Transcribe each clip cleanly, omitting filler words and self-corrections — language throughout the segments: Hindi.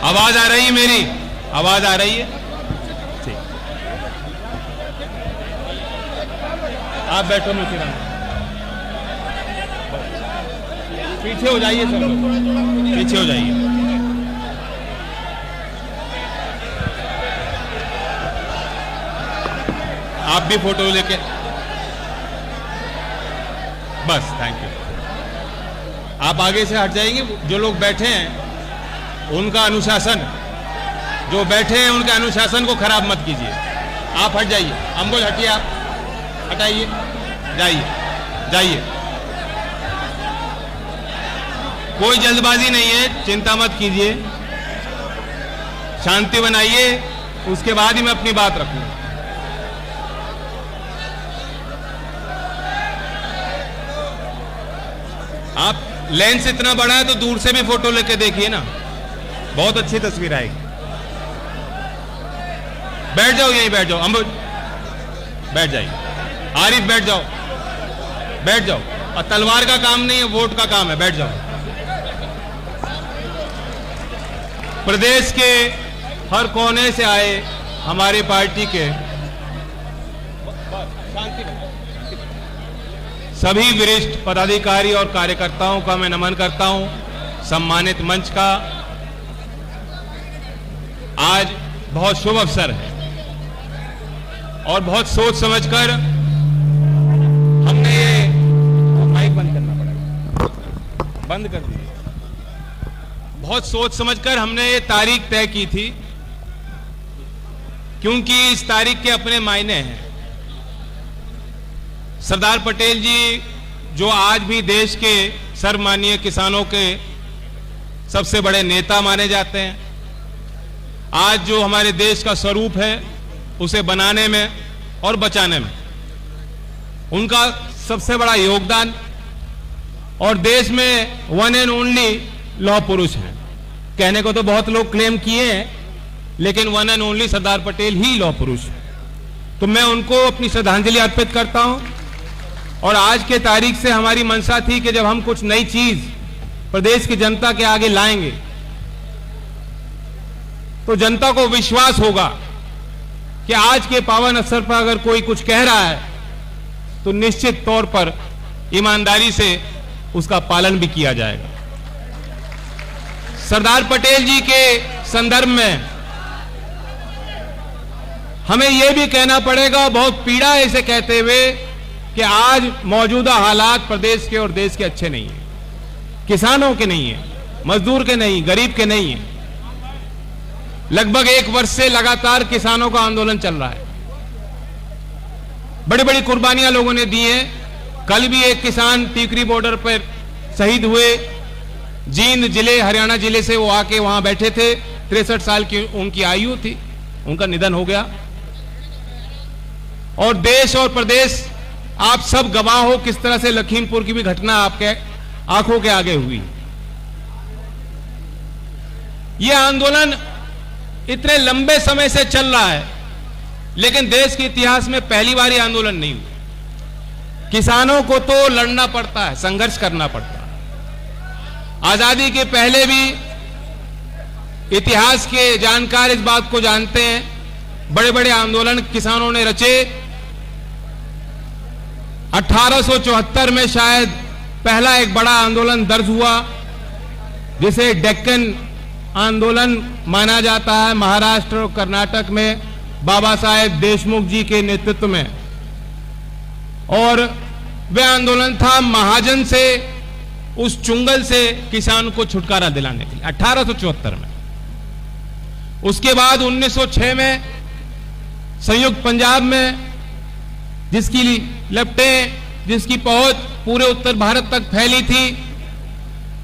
आवाज आ रही है मेरी? आवाज आ रही है? ठीक, आप बैठो मुखिया, पीछे हो जाइए सब लोग, पीछे हो जाइए। आप भी फोटो लेके बस, थैंक यू। आप आगे से हट जाएंगे। जो लोग बैठे हैं उनका अनुशासन, जो बैठे हैं उनके अनुशासन को खराब मत कीजिए। आप हट जाइए, अम्बुज हटिए, आप हटाइए, जाइए जाइए। कोई जल्दबाजी नहीं है, चिंता मत कीजिए, शांति बनाइए, उसके बाद ही मैं अपनी बात रखूंगा। आप लेंस इतना बड़ा है तो दूर से भी फोटो लेके देखिए ना, बहुत अच्छी तस्वीर आएगी। बैठ जाओ, यहीं बैठ जाओ, अम्बुज बैठ जाइए, आरिफ बैठ जाओ, बैठ जाओ। और तलवार का काम नहीं है, वोट का काम है, बैठ जाओ। प्रदेश के हर कोने से आए हमारी पार्टी के सभी वरिष्ठ पदाधिकारी और कार्यकर्ताओं का मैं नमन करता हूं। सम्मानित मंच का आज बहुत शुभ अवसर है और बहुत सोच समझकर हमने ये माइक बंद करना पड़ेगा, बंद कर दीजिए। बहुत सोच समझकर हमने ये तारीख तय की थी, क्योंकि इस तारीख के अपने मायने हैं। सरदार पटेल जी जो आज भी देश के सर्वमान्य किसानों के सबसे बड़े नेता माने जाते हैं, आज जो हमारे देश का स्वरूप है उसे बनाने में और बचाने में उनका सबसे बड़ा योगदान, और देश में वन एंड ओनली लौह पुरुष हैं। कहने को तो बहुत लोग क्लेम किए हैं, लेकिन one and only Sardar Patel ही लौह पुरुष है। तो मैं उनको अपनी श्रद्धांजलि अर्पित करता हूं। और आज के तारीख से हमारी मंशा थी कि जब हम कुछ नई चीज प्रदेश की जनता के आगे लाएंगे तो जनता को विश्वास होगा कि आज के पावन अवसर पर अगर कोई कुछ कह रहा है तो निश्चित तौर पर ईमानदारी से उसका पालन भी किया जाएगा। सरदार पटेल जी के संदर्भ में हमें यह भी कहना पड़ेगा, बहुत पीड़ा है इसे कहते हुए, कि आज मौजूदा हालात प्रदेश के और देश के अच्छे नहीं है, किसानों के नहीं है, मजदूर के नहीं, गरीब के नहीं है। लगभग 1 वर्ष से लगातार किसानों का आंदोलन चल रहा है, बड़ी बड़ी कुर्बानियां लोगों ने दी हैं। कल भी एक किसान टीकरी बॉर्डर पर शहीद हुए, जींद जिले, हरियाणा जिले से वो आके वहां बैठे थे, 63 साल की उनकी आयु थी, उनका निधन हो गया। और देश और प्रदेश, आप सब गवाह हो किस तरह से लखीमपुर की भी घटना आपके आंखों के आगे हुई। यह आंदोलन इतने लंबे समय से चल रहा है, लेकिन देश के इतिहास में पहली बार यह आंदोलन नहीं हुआ। किसानों को तो लड़ना पड़ता है, संघर्ष करना पड़ता है। आजादी के पहले भी इतिहास के जानकार इस बात को जानते हैं, बड़े बड़े आंदोलन किसानों ने रचे। 1874 में शायद पहला एक बड़ा आंदोलन दर्ज हुआ, जिसे डेक्कन आंदोलन माना जाता है, महाराष्ट्र और कर्नाटक में बाबा साहेब देशमुख जी के नेतृत्व में। और वह आंदोलन था महाजन से, उस चुंगल से किसान को छुटकारा दिलाने के लिए, 1874 में। उसके बाद 1906 में संयुक्त पंजाब में, जिसकी लपटें, जिसकी पहुंच पूरे उत्तर भारत तक फैली थी।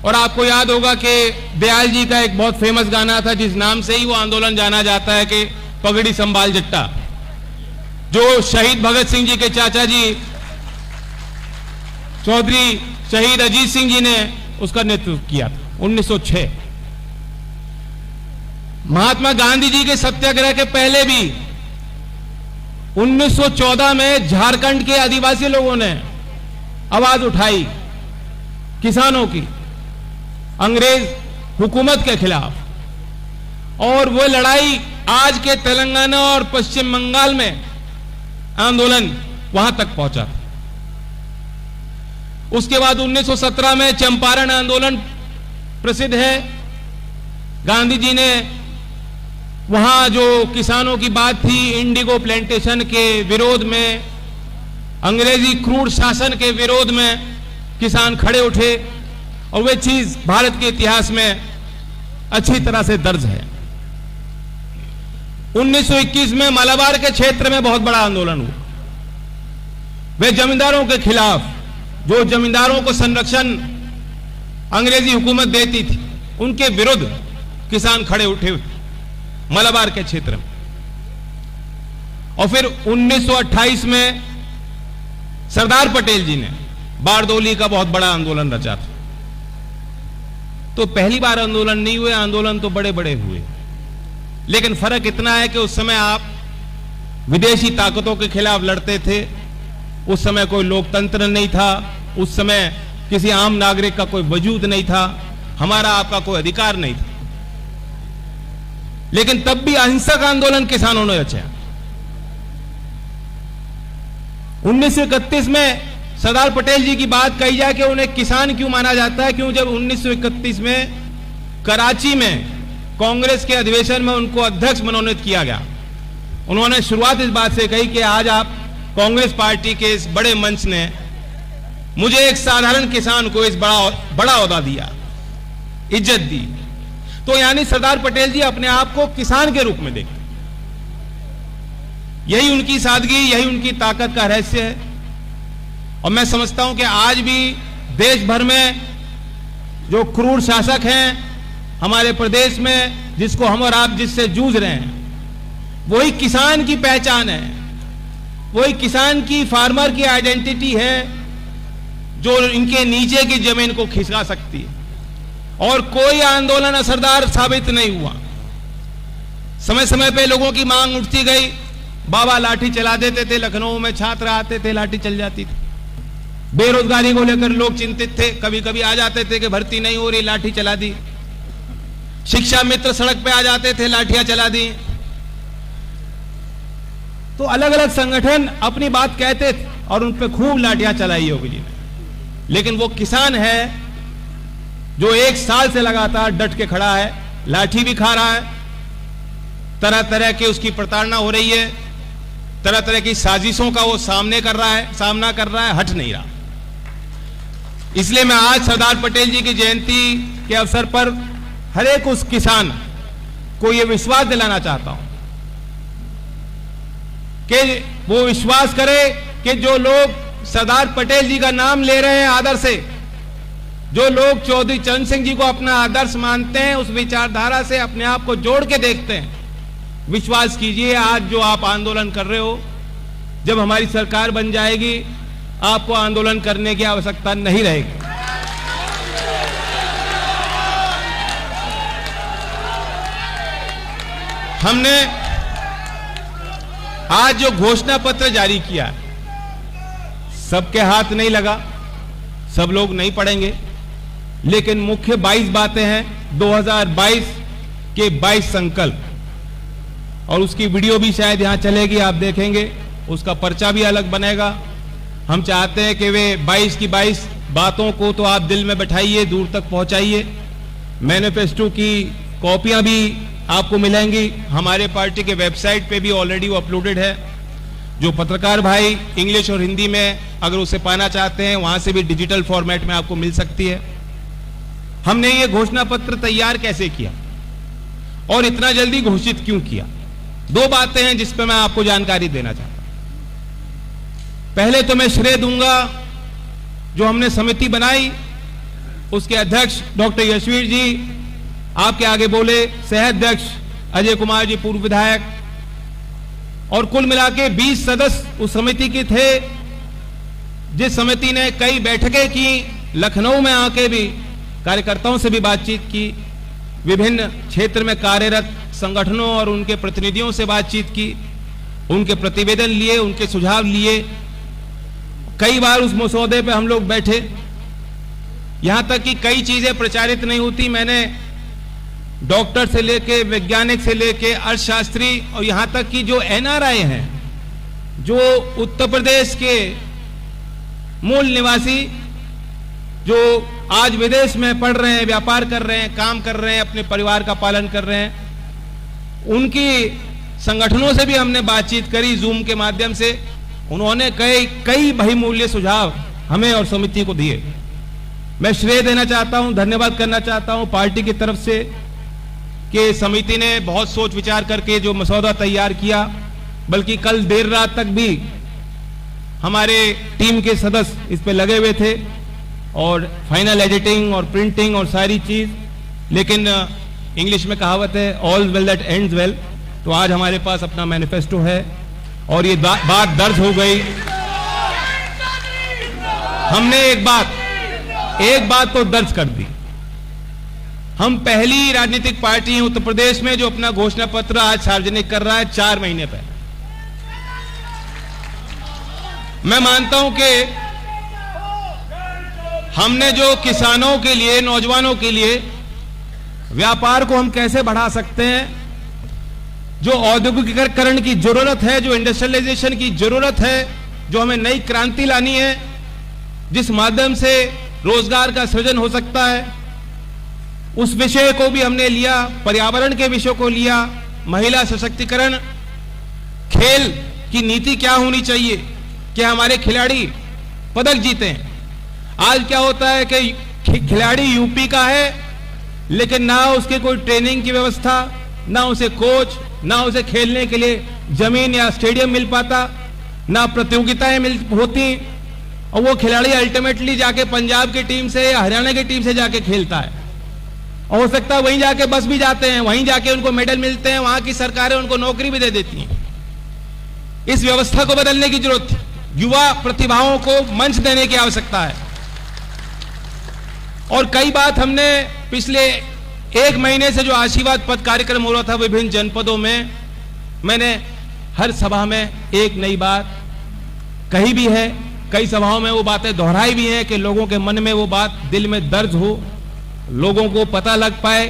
और आपको याद होगा कि दयाल जी का एक बहुत फेमस गाना था, जिस नाम से ही वो आंदोलन जाना जाता है, कि पगड़ी संभाल जट्टा, जो शहीद भगत सिंह जी के चाचा जी चौधरी शहीद अजीत सिंह जी ने उसका नेतृत्व किया था 1906। महात्मा गांधी जी के सत्याग्रह के पहले भी 1914 में झारखंड के आदिवासी लोगों ने आवाज उठाई किसानों की, अंग्रेज हुकूमत के खिलाफ। और वो लड़ाई आज के तेलंगाना और पश्चिम बंगाल में आंदोलन वहां तक पहुंचा था। उसके बाद 1917 में चंपारण आंदोलन प्रसिद्ध है। गांधी जी ने वहां जो किसानों की बात थी, इंडिगो प्लांटेशन के विरोध में, अंग्रेजी क्रूर शासन के विरोध में किसान खड़े उठे और वे चीज भारत के इतिहास में अच्छी तरह से दर्ज है। 1921 में मालाबार के क्षेत्र में बहुत बड़ा आंदोलन हुआ। वे जमींदारों के खिलाफ, जो जमींदारों को संरक्षण अंग्रेजी हुकूमत देती थी, उनके विरुद्ध किसान खड़े उठे मालाबार के क्षेत्र में। और फिर 1928 में सरदार पटेल जी ने बारदोली का बहुत बड़ा आंदोलन रचा था। तो पहली बार आंदोलन नहीं हुए, आंदोलन तो बड़े बड़े हुए, लेकिन फर्क इतना है कि उस समय आप विदेशी ताकतों के खिलाफ लड़ते थे। उस समय कोई लोकतंत्र नहीं था, उस समय किसी आम नागरिक का कोई वजूद नहीं था, हमारा आपका कोई अधिकार नहीं था। लेकिन तब भी अहिंसक आंदोलन किसानों ने रचा। 1931 में सरदार पटेल जी की बात कही जाए कि उन्हें किसान क्यों माना जाता है, क्यों जब 1931 में कराची में कांग्रेस के अधिवेशन में उनको अध्यक्ष मनोनीत किया गया, उन्होंने शुरुआत इस बात से कही कि आज आप कांग्रेस पार्टी के इस बड़े मंच ने मुझे एक साधारण किसान को इस बड़ा ओहदा दिया, इज्जत दी। तो यानी सरदार पटेल जी अपने आप को किसान के रूप में देखते। यही उनकी सादगी, यही उनकी ताकत का रहस्य है। और मैं समझता हूं कि आज भी देश भर में जो क्रूर शासक हैं हमारे प्रदेश में, जिसको हम और आप जिससे जूझ रहे हैं, वही किसान की पहचान है, वही किसान की, फार्मर की आइडेंटिटी है जो इनके नीचे की जमीन को खिसका सकती है। और कोई आंदोलन असरदार साबित नहीं हुआ। समय समय पे लोगों की मांग उठती गई, बाबा लाठी चला देते थे, लखनऊ में छात्र आते थे, लाठी चल जाती थी। बेरोजगारी को लेकर लोग चिंतित थे, कभी कभी आ जाते थे कि भर्ती नहीं हो रही, लाठी चला दी। शिक्षा मित्र सड़क पे आ जाते थे, लाठियां चला दी। तो अलग अलग संगठन अपनी बात कहते थे और उन पे खूब लाठियां चलाई योगी जी ने। लेकिन वो किसान है जो 1 साल से लगातार डट के खड़ा है, लाठी भी खा रहा है, तरह तरह की उसकी प्रताड़ना हो रही है, तरह तरह की साजिशों का वो सामना कर रहा है, हट नहीं रहा। इसलिए मैं आज सरदार पटेल जी की जयंती के अवसर पर हर एक उस किसान को यह विश्वास दिलाना चाहता हूं कि वो विश्वास करे कि जो लोग सरदार पटेल जी का नाम ले रहे हैं आदर से, जो लोग चौधरी चरण सिंह जी को अपना आदर्श मानते हैं, उस विचारधारा से अपने आप को जोड़ के देखते हैं, विश्वास कीजिए आज जो आप आंदोलन कर रहे हो, जब हमारी सरकार बन जाएगी आपको आंदोलन करने की आवश्यकता नहीं रहेगी। हमने आज जो घोषणा पत्र जारी किया, सबके हाथ नहीं लगा, सब लोग नहीं पढ़ेंगे, लेकिन मुख्य 22 बातें हैं 2022 के 22 संकल्प, और उसकी वीडियो भी शायद यहां चलेगी, आप देखेंगे, उसका पर्चा भी अलग बनेगा। हम चाहते हैं कि वे 22 की 22 बातों को तो आप दिल में बैठाइए, दूर तक पहुंचाइए। मैनिफेस्टो की कॉपियां भी आपको मिलेंगी, हमारे पार्टी के वेबसाइट पे भी ऑलरेडी वो अपलोडेड है। जो पत्रकार भाई इंग्लिश और हिंदी में अगर उसे पाना चाहते हैं, वहां से भी डिजिटल फॉर्मेट में आपको मिल सकती है। हमने ये घोषणा पत्र तैयार कैसे किया और इतना जल्दी घोषित क्यों किया, 2 बातें हैं जिस पर मैं आपको जानकारी देना चाहता हूं। पहले तो मैं श्रेय दूंगा जो हमने समिति बनाई, उसके अध्यक्ष डॉक्टर यशवीर जी आपके आगे बोले, सह-अध्यक्ष अजय कुमार जी पूर्व विधायक, और कुल मिला के 20 सदस्य उस समिति के थे, जिस समिति ने कई बैठकें की, लखनऊ में आके भी कार्यकर्ताओं से भी बातचीत की, विभिन्न क्षेत्र में कार्यरत संगठनों और उनके प्रतिनिधियों से बातचीत की, उनके प्रतिवेदन लिए, उनके सुझाव लिए। कई बार उस मसौदे पे हम लोग बैठे, यहां तक कि कई चीजें प्रचारित नहीं होती, मैंने डॉक्टर से लेके वैज्ञानिक से लेके अर्थशास्त्री और यहां तक कि जो एनआरआई हैं, जो उत्तर प्रदेश के मूल निवासी जो आज विदेश में पढ़ रहे हैं, व्यापार कर रहे हैं, काम कर रहे हैं, अपने परिवार का पालन कर रहे हैं, उनकी संगठनों से भी हमने बातचीत करी जूम के माध्यम से। उन्होंने कई बहुमूल्य सुझाव हमें और समिति को दिए। मैं श्रेय देना चाहता हूं, धन्यवाद करना चाहता हूं पार्टी की तरफ से कि समिति ने बहुत सोच विचार करके जो मसौदा तैयार किया, बल्कि कल देर रात तक भी हमारे टीम के सदस्य इस पे लगे हुए थे और फाइनल एडिटिंग और प्रिंटिंग और सारी चीज। लेकिन इंग्लिश में कहावत है all well that ends well, तो आज हमारे पास अपना मैनिफेस्टो है और ये बात दर्ज हो गई। हमने एक बात तो दर्ज कर दी। हम पहली राजनीतिक पार्टी हैं उत्तर प्रदेश में जो अपना घोषणा पत्र आज सार्वजनिक कर रहा है 4 महीने पहले। मैं मानता हूं कि हमने जो किसानों के लिए, नौजवानों के लिए व्यापार को हम कैसे बढ़ा सकते हैं, जो औद्योगिकीकरण की जरूरत है, जो इंडस्ट्रियलाइजेशन की जरूरत है, जो हमें नई क्रांति लानी है, जिस माध्यम से रोजगार का सृजन हो सकता है, उस विषय को भी हमने लिया। पर्यावरण के विषय को लिया, महिला सशक्तिकरण, खेल की नीति क्या होनी चाहिए कि हमारे खिलाड़ी पदक जीते। आज क्या होता है कि खिलाड़ी यूपी का है लेकिन ना उसके कोई ट्रेनिंग की व्यवस्था, ना उसे कोच, ना उसे खेलने के लिए जमीन या स्टेडियम मिल पाता, ना प्रतियोगिताएं होती, और वो खिलाड़ी अल्टीमेटली जाके पंजाब की टीम से या हरियाणा की टीम से जाके खेलता है और हो सकता है वहीं जाके बस भी जाते हैं, वहीं जाके उनको मेडल मिलते हैं, वहां की सरकारें उनको नौकरी भी दे देती हैं। इस व्यवस्था को बदलने की जरूरत है। युवा प्रतिभाओं को मंच देने की आवश्यकता है। और कई बात हमने पिछले 1 महीने से जो आशीर्वाद पद कार्यक्रम हो रहा था विभिन्न जनपदों में, मैंने हर सभा में एक नई बात कही भी है, कई सभाओं में वो बातें दोहराई भी हैं कि लोगों के मन में वो बात दिल में दर्ज हो, लोगों को पता लग पाए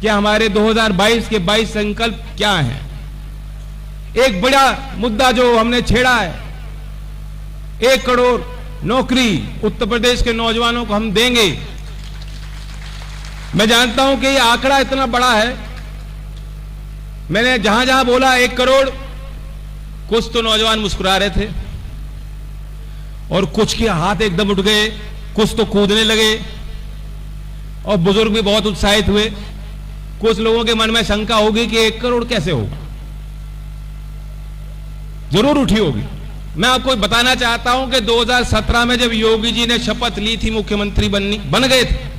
कि हमारे 2022 के 22 संकल्प क्या हैं। एक बड़ा मुद्दा जो हमने छेड़ा है, 1 करोड़ नौकरी उत्तर प्रदेश के नौजवानों को हम देंगे। मैं जानता हूं कि ये आंकड़ा इतना बड़ा है, मैंने जहां जहां बोला 1 करोड़, कुछ तो नौजवान मुस्कुरा रहे थे और कुछ के हाथ एकदम उठ गए, कुछ तो कूदने लगे और बुजुर्ग भी बहुत उत्साहित हुए। कुछ लोगों के मन में शंका होगी कि 1 करोड़ कैसे होगा, जरूर उठी होगी। मैं आपको बताना चाहता हूं कि 2017 में जब योगी जी ने शपथ ली थी, मुख्यमंत्री बन गए थे,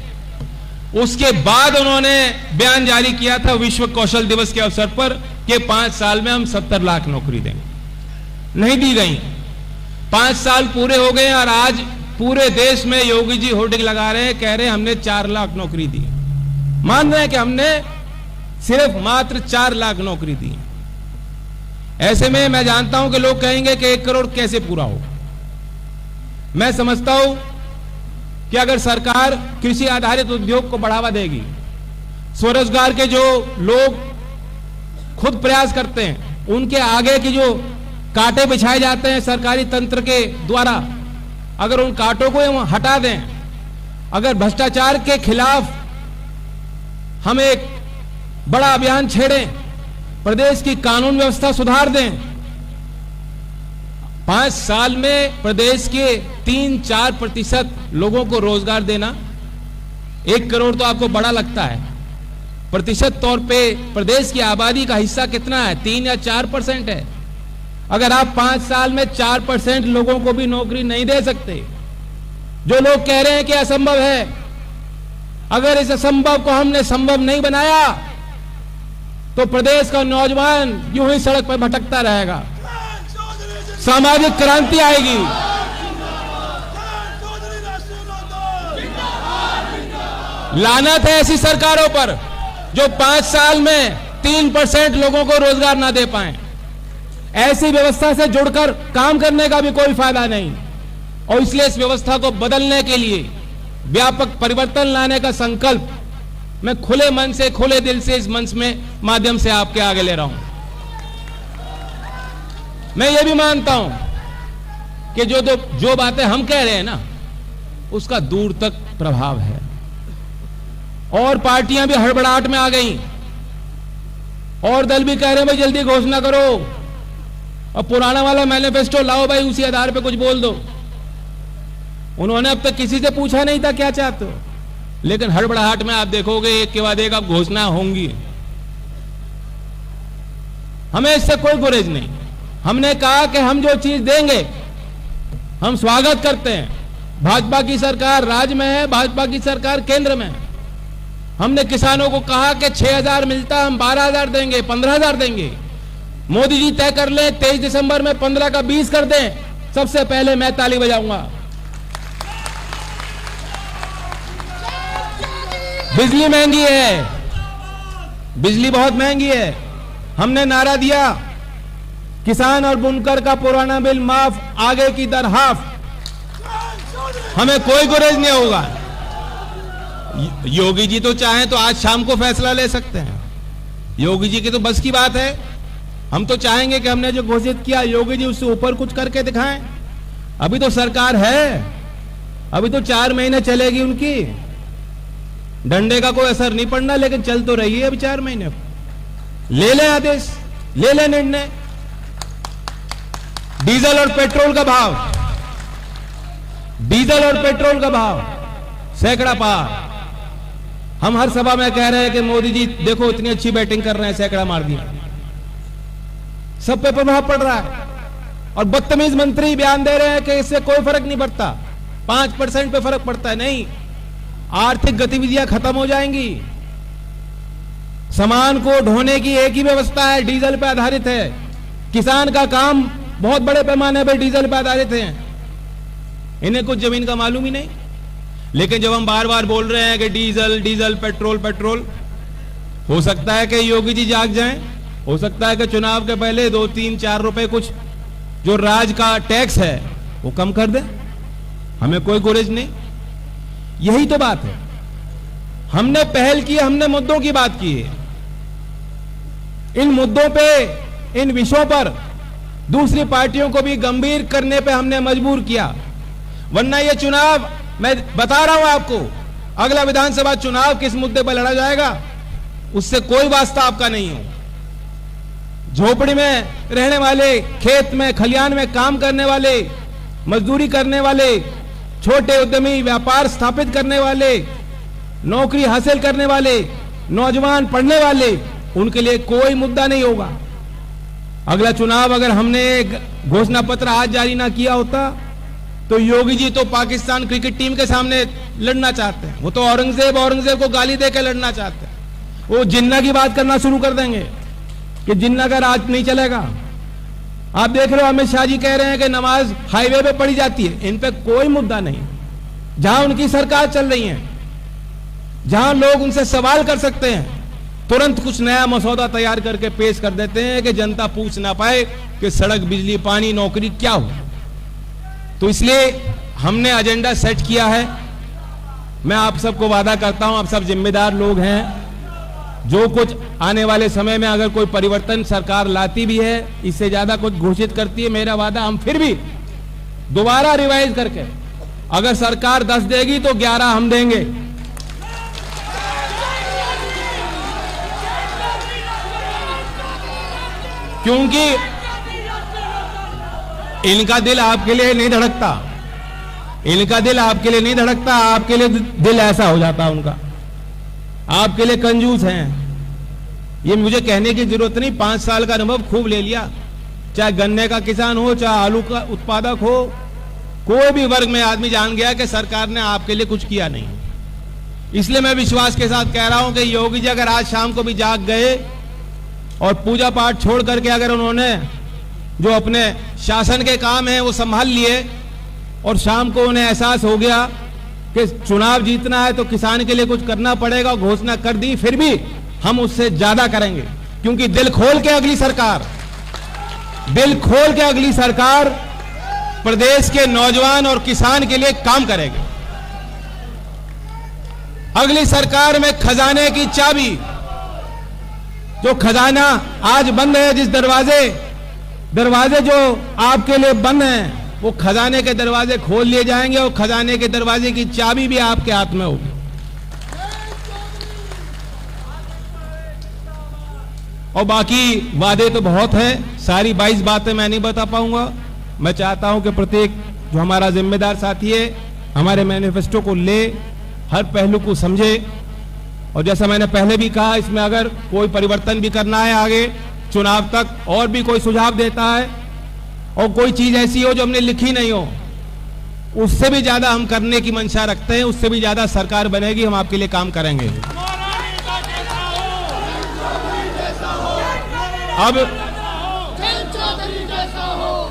उसके बाद उन्होंने बयान जारी किया था विश्व कौशल दिवस के अवसर पर कि 5 साल में हम 70 लाख नौकरी देंगे। नहीं दी गई। 5 साल पूरे हो गए और आज पूरे देश में योगी जी होर्डिंग लगा रहे हैं, कह रहे हैं हमने 4 लाख नौकरी दी। मान रहे हैं कि हमने सिर्फ मात्र 4 लाख नौकरी दी। ऐसे में मैं जानता हूं कि लोग कहेंगे कि 1 करोड़ कैसे पूरा हो। मैं समझता हूं कि अगर सरकार कृषि आधारित उद्योग को बढ़ावा देगी, स्वरोजगार के जो लोग खुद प्रयास करते हैं, उनके आगे की जो कांटे बिछाए जाते हैं सरकारी तंत्र के द्वारा, अगर उन कांटों को हम हटा दें, अगर भ्रष्टाचार के खिलाफ हम एक बड़ा अभियान छेड़ें, प्रदेश की कानून व्यवस्था सुधार दें, 5 साल में प्रदेश के 3-4% लोगों को रोजगार देना, 1 करोड़ तो आपको बड़ा लगता है, प्रतिशत तौर पे प्रदेश की आबादी का हिस्सा कितना है? 3 या 4% है। अगर आप 5 साल में 4% लोगों को भी नौकरी नहीं दे सकते, जो लोग कह रहे हैं कि असंभव है, अगर इस असंभव को हमने संभव नहीं बनाया तो प्रदेश का नौजवान यूं ही सड़क पर भटकता रहेगा। सामाजिक क्रांति आएगी। लानत है ऐसी सरकारों पर जो 5 साल में 3% लोगों को रोजगार ना दे पाए। ऐसी व्यवस्था से जुड़कर काम करने का भी कोई फायदा नहीं, और इसलिए इस व्यवस्था को बदलने के लिए व्यापक परिवर्तन लाने का संकल्प मैं खुले मन से, खुले दिल से इस मंच में माध्यम से आपके आगे ले रहा हूं। मैं ये भी मानता हूं कि जो बातें हम कह रहे हैं ना, उसका दूर तक प्रभाव है, और पार्टियां भी हड़बड़ाहट में आ गई, और दल भी कह रहे हैं भाई जल्दी घोषणा करो, और पुराना वाला मैनिफेस्टो लाओ भाई, उसी आधार पे कुछ बोल दो। उन्होंने अब तक किसी से पूछा नहीं था क्या चाहते हो, लेकिन हड़बड़ाहट में आप देखोगे एक के बाद एक अब घोषणा होंगी। हमें इससे कोई गुरेज नहीं। हमने कहा कि हम जो चीज देंगे हम स्वागत करते हैं। भाजपा की सरकार राज्य में है, भाजपा की सरकार केंद्र में है। हमने किसानों को कहा कि 6,000 मिलता, हम 12,000 देंगे, 15,000 देंगे। मोदी जी तय कर लें 23 दिसंबर में 15 का 20 कर दें, सबसे पहले मैं ताली बजाऊंगा। बिजली महंगी है, बिजली बहुत महंगी है। हमने नारा दिया किसान और बुनकर का पुराना बिल माफ, आगे की दर हाफ। हमें कोई गुरेज नहीं होगा। योगी जी तो चाहें तो आज शाम को फैसला ले सकते हैं, योगी जी की तो बस की बात है। हम तो चाहेंगे कि हमने जो घोषित किया योगी जी उससे ऊपर कुछ करके दिखाएं। अभी तो सरकार है, अभी तो 4 महीने चलेगी उनकी, डंडे का कोई असर नहीं पड़ना, लेकिन चल तो रही है अभी 4 महीने। ले लें आदेश, ले लें निर्णय। डीजल और पेट्रोल का भाव, डीजल और पेट्रोल का भाव सैकड़ा पार। हम हर सभा में कह रहे हैं कि मोदी जी देखो इतनी अच्छी बैटिंग कर रहे हैं, सैकड़ा मार दिया। सब पे प्रभाव पड़ रहा है, और बदतमीज मंत्री बयान दे रहे हैं कि इससे कोई फर्क नहीं पड़ता, 5% पे फर्क पड़ता है। नहीं, आर्थिक गतिविधियां खत्म हो जाएंगी। सामान को ढोने की एक ही व्यवस्था है, डीजल पे आधारित है। किसान का काम बहुत बड़े पैमाने पर डीजल पे आधारित है। इन्हें कुछ जमीन का मालूम ही नहीं। लेकिन जब हम बार बार बोल रहे हैं कि डीजल डीजल पेट्रोल पेट्रोल, हो सकता है कि योगी जी जाग जाएं, हो सकता है कि चुनाव के पहले 2, 3, 4 रुपए कुछ जो राज का टैक्स है वो कम कर दें। हमें कोई गुरेज नहीं। यही तो बात है। हमने पहल की, हमने मुद्दों की बात की है। इन मुद्दों पे, इन विषयों पर दूसरी पार्टियों को भी गंभीर करने पे हमने मजबूर किया। वरना ये चुनाव, मैं बता रहा हूं आपको, अगला विधानसभा चुनाव किस मुद्दे पर लड़ा जाएगा उससे कोई वास्ता आपका नहीं हो। झोपड़ी में रहने वाले, खेत में खलिहान में काम करने वाले, मजदूरी करने वाले, छोटे उद्यमी, व्यापार स्थापित करने वाले, नौकरी हासिल करने वाले, नौजवान पढ़ने वाले, उनके लिए कोई मुद्दा नहीं होगा। अगला चुनाव अगर हमने घोषणा पत्र आज जारी ना किया होता तो योगी जी तो पाकिस्तान क्रिकेट टीम के सामने लड़ना चाहते हैं। वो तो औरंगजेब को गाली देकर लड़ना चाहते हैं। वो जिन्ना की बात करना शुरू कर देंगे कि जिन्ना का राज नहीं चलेगा। आप देख रहे हो अमित शाह जी कह रहे हैं कि नमाज हाईवे पे पढ़ी जाती है। इन पे कोई मुद्दा नहीं। जहां उनकी सरकार चल रही है, जहां लोग उनसे सवाल कर सकते हैं, तुरंत कुछ नया मसौदा तैयार करके पेश कर देते हैं कि जनता पूछ ना पाए कि सड़क, बिजली, पानी, नौकरी क्या हो। तो इसलिए हमने एजेंडा सेट किया है। मैं आप सबको वादा करता हूं, आप सब जिम्मेदार लोग हैं। जो कुछ आने वाले समय में अगर कोई परिवर्तन सरकार लाती भी है, इससे ज्यादा कुछ घोषित करती है, मेरा वादा हम फिर भी दोबारा रिवाइज करके, अगर सरकार 10 देगी तो 11 हम देंगे। क्योंकि इनका दिल आपके लिए नहीं धड़कता, इनका दिल आपके लिए नहीं धड़कता। आपके लिए दिल ऐसा हो जाता उनका, आपके लिए कंजूस हैं। ये मुझे कहने की जरूरत नहीं, 5 साल का अनुभव खूब ले लिया। चाहे गन्ने का किसान हो, चाहे आलू का उत्पादक हो, कोई भी वर्ग में आदमी जान गया कि सरकार ने आपके लिए कुछ किया नहीं। इसलिए मैं विश्वास के साथ कह रहा हूं कि योगी जी अगर आज शाम को भी जाग गए और पूजा पाठ छोड़ करके अगर उन्होंने जो अपने शासन के काम है वो संभाल लिए, और शाम को उन्हें एहसास हो गया कि चुनाव जीतना है तो किसान के लिए कुछ करना पड़ेगा, घोषणा कर दी, फिर भी हम उससे ज्यादा करेंगे। क्योंकि दिल खोल के अगली सरकार, दिल खोल के अगली सरकार प्रदेश के नौजवान और किसान के लिए काम करेगी। अगली सरकार में खजाने की चाबी, जो खजाना आज बंद है, जिस दरवाजे जो आपके लिए बंद हैं, वो खजाने के दरवाजे खोल लिए जाएंगे और खजाने के दरवाजे की चाबी भी आपके हाथ में होगी। और बाकी वादे तो बहुत हैं, सारी 22 बातें मैं नहीं बता पाऊंगा। मैं चाहता हूं कि प्रत्येक जो हमारा जिम्मेदार साथी है हमारे मैनिफेस्टो को ले, हर पहलू को समझे, और जैसा मैंने पहले भी कहा, इसमें अगर कोई परिवर्तन भी करना है आगे चुनाव तक, और भी कोई सुझाव देता है और कोई चीज ऐसी हो जो हमने लिखी नहीं हो, उससे भी ज्यादा हम करने की मंशा रखते हैं, उससे भी ज्यादा सरकार बनेगी, हम आपके लिए काम करेंगे। अब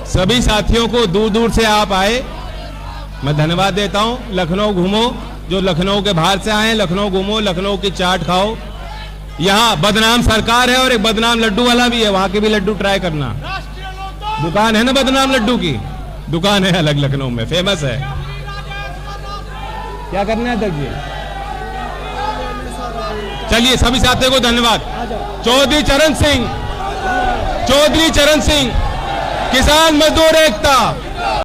सभी साथियों को दूर दूर से आप आए, मैं धन्यवाद देता हूं। लखनऊ घूमो, जो लखनऊ के बाहर से आए, लखनऊ घूमो, लखनऊ की चाट खाओ। यहाँ बदनाम सरकार है और एक बदनाम लड्डू वाला भी है, वहां के भी लड्डू ट्राई करना। दुकान है ना बदनाम लड्डू की, दुकान है अलग लखनऊ में, फेमस है। क्या करना है अध्यक्ष जी? चलिए सभी साथियों को धन्यवाद। चौधरी चरण सिंह, किसान मजदूर एकता।